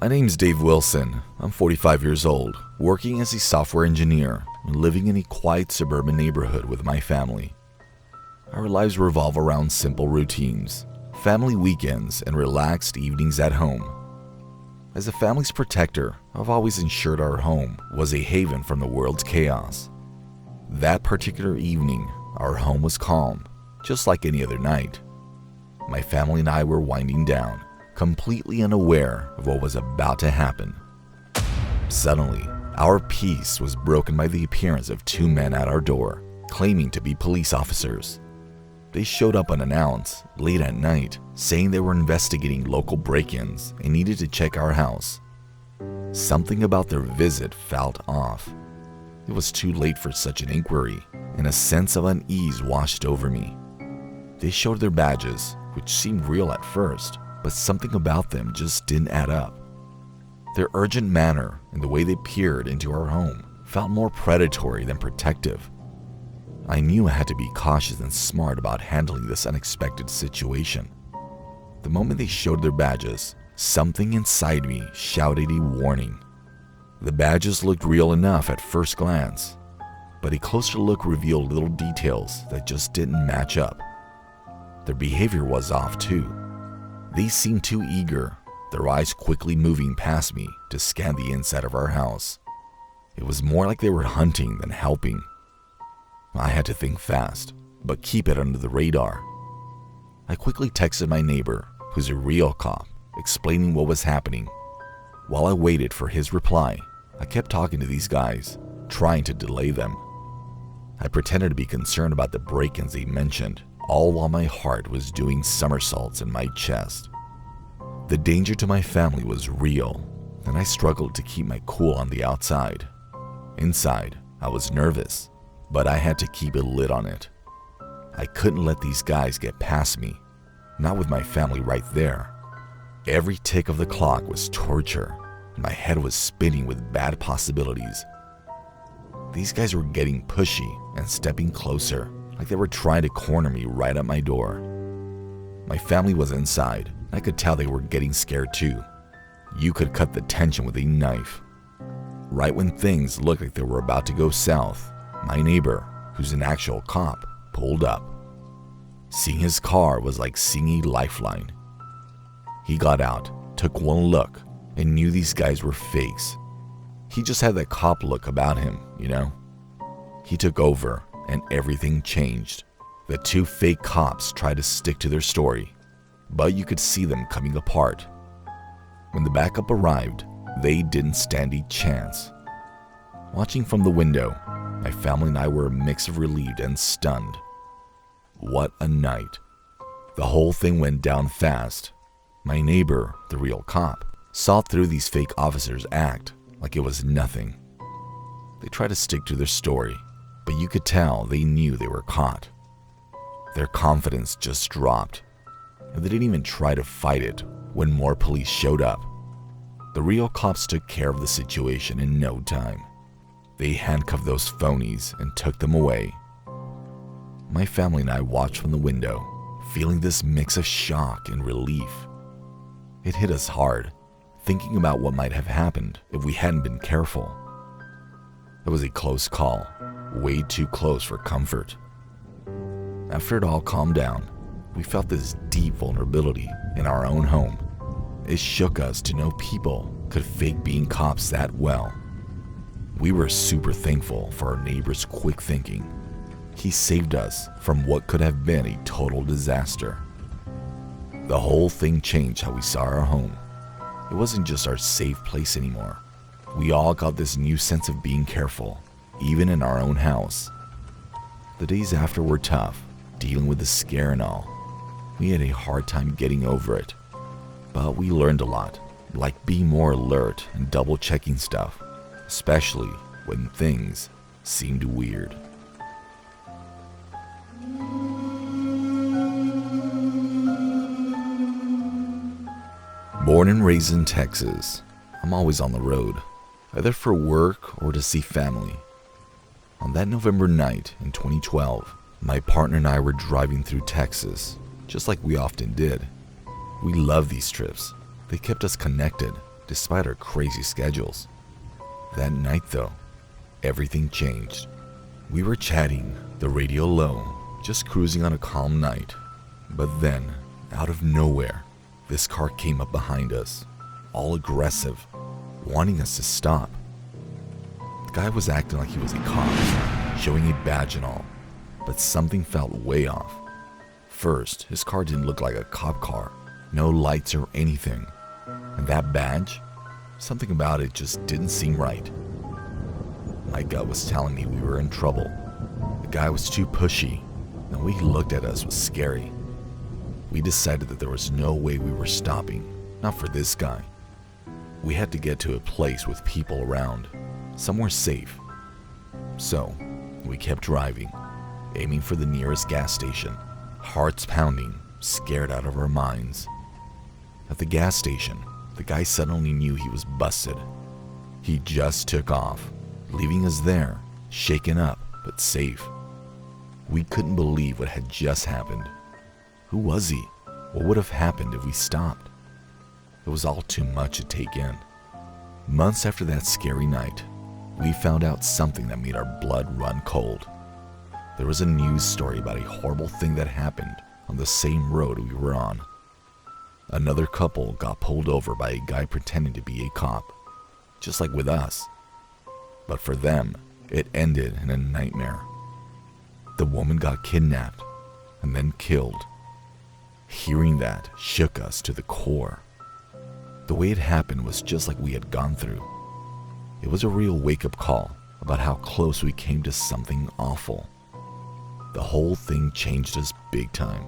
My name's Dave Wilson. I'm 45 years old, working as a software engineer and living in a quiet suburban neighborhood with my family. Our lives revolve around simple routines, family weekends, and relaxed evenings at home. As a family's protector, I've always ensured our home was a haven from the world's chaos. That particular evening, our home was calm, just like any other night. My family and I were winding down, completely unaware of what was about to happen. Suddenly, our peace was broken by the appearance of two men at our door, claiming to be police officers. They showed up unannounced, late at night, saying they were investigating local break-ins and needed to check our house. Something about their visit felt off. It was too late for such an inquiry, and a sense of unease washed over me. They showed their badges, which seemed real at first, but something about them just didn't add up. Their urgent manner and the way they peered into our home felt more predatory than protective. I knew I had to be cautious and smart about handling this unexpected situation. The moment they showed their badges, something inside me shouted a warning. The badges looked real enough at first glance, but a closer look revealed little details that just didn't match up. Their behavior was off too. They seemed too eager, their eyes quickly moving past me to scan the inside of our house. It was more like they were hunting than helping. I had to think fast, but keep it under the radar. I quickly texted my neighbor, who's a real cop, explaining what was happening. While I waited for his reply, I kept talking to these guys, trying to delay them. I pretended to be concerned about the break-ins they mentioned, all while my heart was doing somersaults in my chest. The danger to my family was real, and I struggled to keep my cool on the outside. Inside, I was nervous, but I had to keep a lid on it. I couldn't let these guys get past me, not with my family right there. Every tick of the clock was torture, and my head was spinning with bad possibilities. These guys were getting pushy and stepping closer, like they were trying to corner me right at my door. My family was inside. I could tell they were getting scared too. You could cut the tension with a knife. Right when things looked like they were about to go south, my neighbor, who's an actual cop, pulled up. Seeing his car was like seeing a lifeline. He got out, took one look, and knew these guys were fakes. He just had that cop look about him, you know? He took over, and everything changed. The two fake cops tried to stick to their story, but you could see them coming apart. When the backup arrived, they didn't stand a chance. Watching from the window, my family and I were a mix of relieved and stunned. What a night. The whole thing went down fast. My neighbor, the real cop, saw through these fake officers act like it was nothing. They tried to stick to their story, but you could tell they knew they were caught. Their confidence just dropped, and they didn't even try to fight it when more police showed up. The real cops took care of the situation in no time. They handcuffed those phonies and took them away. My family and I watched from the window, feeling this mix of shock and relief. It hit us hard, thinking about what might have happened if we hadn't been careful. It was a close call, way too close for comfort. After it all calmed down, we felt this deep vulnerability in our own home. It shook us to know people could fake being cops that well. We were super thankful for our neighbor's quick thinking. He saved us from what could have been a total disaster. The whole thing changed how we saw our home. It wasn't just our safe place anymore. We all got this new sense of being careful, even in our own house. The days after were tough, dealing with the scare and all. We had a hard time getting over it, but we learned a lot, like being more alert and double-checking stuff, especially when things seemed weird. Born and raised in Texas, I'm always on the road, either for work or to see family. On that November night in 2012, my partner and I were driving through Texas, just like we often did. We love these trips. They kept us connected, despite our crazy schedules. That night though, everything changed. We were chatting, the radio low, just cruising on a calm night. But then, out of nowhere, this car came up behind us, all aggressive, wanting us to stop. The guy was acting like he was a cop, showing a badge and all, but something felt way off. First, his car didn't look like a cop car, no lights or anything. And that badge? Something about it just didn't seem right. My gut was telling me we were in trouble. The guy was too pushy, and the way he looked at us was scary. We decided that there was no way we were stopping, not for this guy. We had to get to a place with people around, somewhere safe. So, we kept driving, aiming for the nearest gas station, hearts pounding, scared out of our minds. At the gas station, the guy suddenly knew he was busted. He just took off, leaving us there, shaken up but safe. We couldn't believe what had just happened. Who was he? What would have happened if we stopped? It was all too much to take in. Months after that scary night, we found out something that made our blood run cold. There was a news story about a horrible thing that happened on the same road we were on. Another couple got pulled over by a guy pretending to be a cop, just like with us. But for them, it ended in a nightmare. The woman got kidnapped and then killed. Hearing that shook us to the core. The way it happened was just like we had gone through. It was a real wake-up call about how close we came to something awful. The whole thing changed us big time.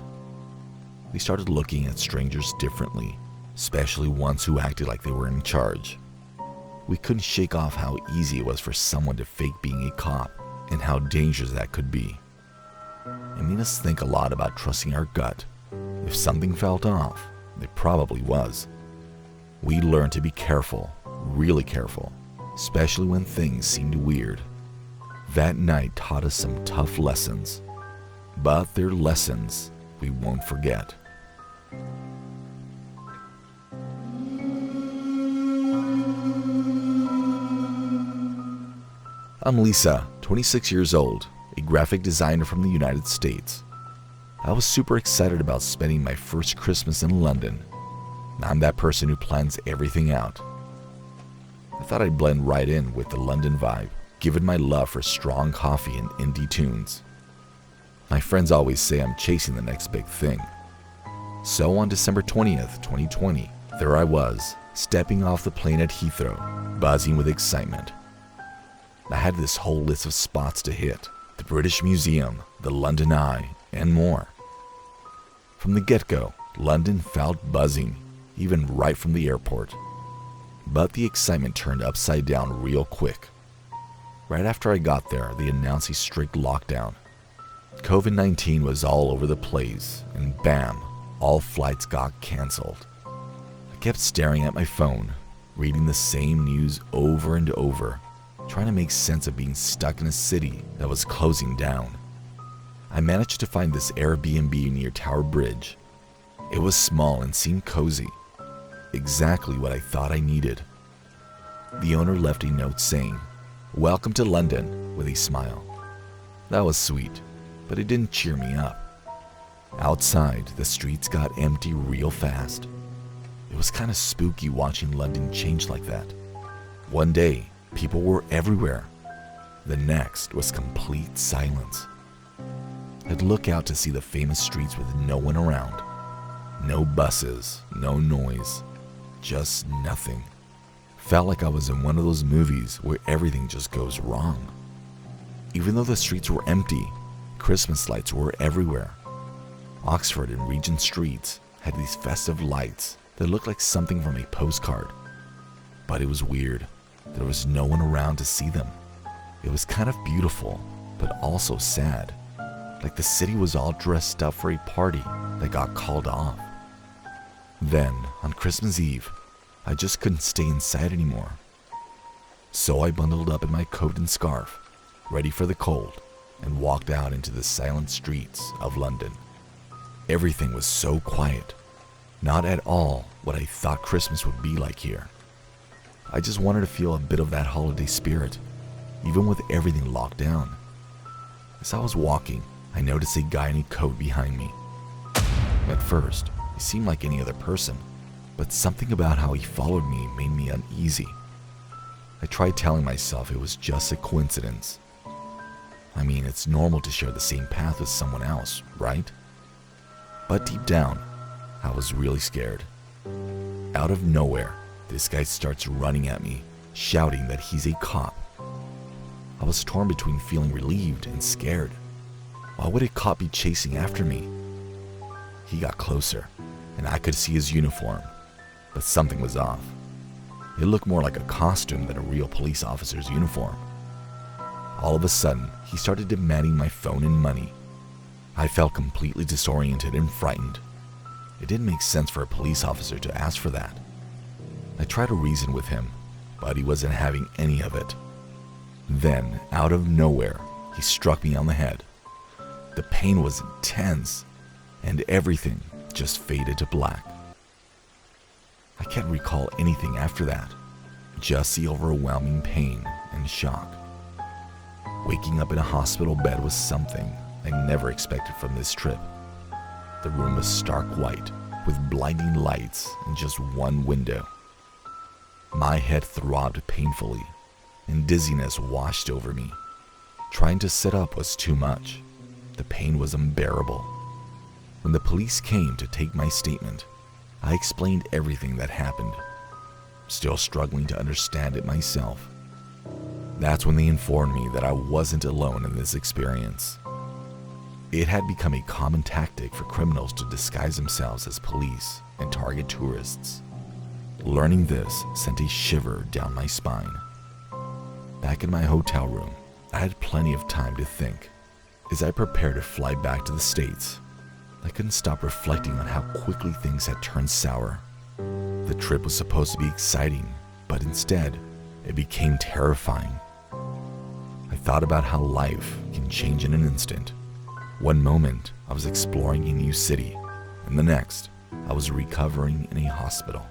We started looking at strangers differently, especially ones who acted like they were in charge. We couldn't shake off how easy it was for someone to fake being a cop and how dangerous that could be. It made us think a lot about trusting our gut. If something felt off, it probably was. We learned to be careful, really careful, especially when things seemed weird. That night taught us some tough lessons, but they're lessons we won't forget. I'm Liza, 26 years old, a graphic designer from the United States. I was super excited about spending my first Christmas in London. I'm that person who plans everything out. I thought I'd blend right in with the London vibe, given my love for strong coffee and indie tunes. My friends always say I'm chasing the next big thing. So on December 20th, 2020, there I was, stepping off the plane at Heathrow, buzzing with excitement. I had this whole list of spots to hit: the British Museum, the London Eye, and more. From the get-go, London felt buzzing, even right from the airport. But the excitement turned upside down real quick. Right after I got there, they announced a strict lockdown. COVID-19 was all over the place, and bam, all flights got cancelled. I kept staring at my phone, reading the same news over and over, trying to make sense of being stuck in a city that was closing down. I managed to find this Airbnb near Tower Bridge. It was small and seemed cozy, exactly what I thought I needed. The owner left a note saying, "Welcome to London," with a smile. That was sweet, but it didn't cheer me up. Outside, the streets got empty real fast. It was kind of spooky watching London change like that. One day, people were everywhere. The next was complete silence. I'd look out to see the famous streets with no one around. No buses, no noise, just nothing. Felt like I was in one of those movies where everything just goes wrong. Even though the streets were empty, Christmas lights were everywhere. Oxford and Regent streets had these festive lights that looked like something from a postcard. But it was weird. There was no one around to see them. It was kind of beautiful, but also sad. Like the city was all dressed up for a party that got called off. Then, on Christmas Eve, I just couldn't stay inside anymore. So I bundled up in my coat and scarf, ready for the cold, and walked out into the silent streets of London. Everything was so quiet, not at all what I thought Christmas would be like here. I just wanted to feel a bit of that holiday spirit, even with everything locked down. As I was walking, I noticed a guy in a coat behind me. At first, he seemed like any other person, but something about how he followed me made me uneasy. I tried telling myself it was just a coincidence. I mean, it's normal to share the same path with someone else, right? But deep down, I was really scared. Out of nowhere, this guy starts running at me, shouting that he's a cop. I was torn between feeling relieved and scared. Why would a cop be chasing after me? He got closer, and I could see his uniform, but something was off. It looked more like a costume than a real police officer's uniform. All of a sudden, he started demanding my phone and money. I felt completely disoriented and frightened. It didn't make sense for a police officer to ask for that. I tried to reason with him, but he wasn't having any of it. Then, out of nowhere, he struck me on the head. The pain was intense, and everything just faded to black. I can't recall anything after that, just the overwhelming pain and shock. Waking up in a hospital bed was something I never expected from this trip. The room was stark white, with blinding lights and just one window. My head throbbed painfully, and dizziness washed over me. Trying to sit up was too much. The pain was unbearable. When the police came to take my statement, I explained everything that happened, still struggling to understand it myself. That's when they informed me that I wasn't alone in this experience. It had become a common tactic for criminals to disguise themselves as police and target tourists. Learning this sent a shiver down my spine. Back in my hotel room, I had plenty of time to think. As I prepared to fly back to the States, I couldn't stop reflecting on how quickly things had turned sour. The trip was supposed to be exciting, but instead, it became terrifying. I thought about how life can change in an instant. One moment, I was exploring a new city, and the next, I was recovering in a hospital.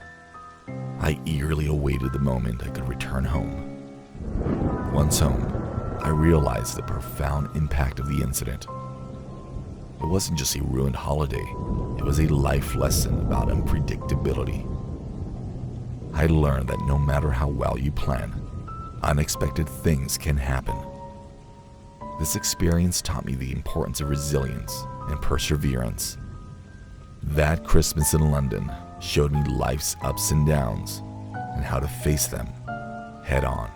I eagerly awaited the moment I could return home. Once home, I realized the profound impact of the incident. It wasn't just a ruined holiday, it was a life lesson about unpredictability. I learned that no matter how well you plan, unexpected things can happen. This experience taught me the importance of resilience and perseverance. That Christmas in London showed me life's ups and downs and how to face them head on.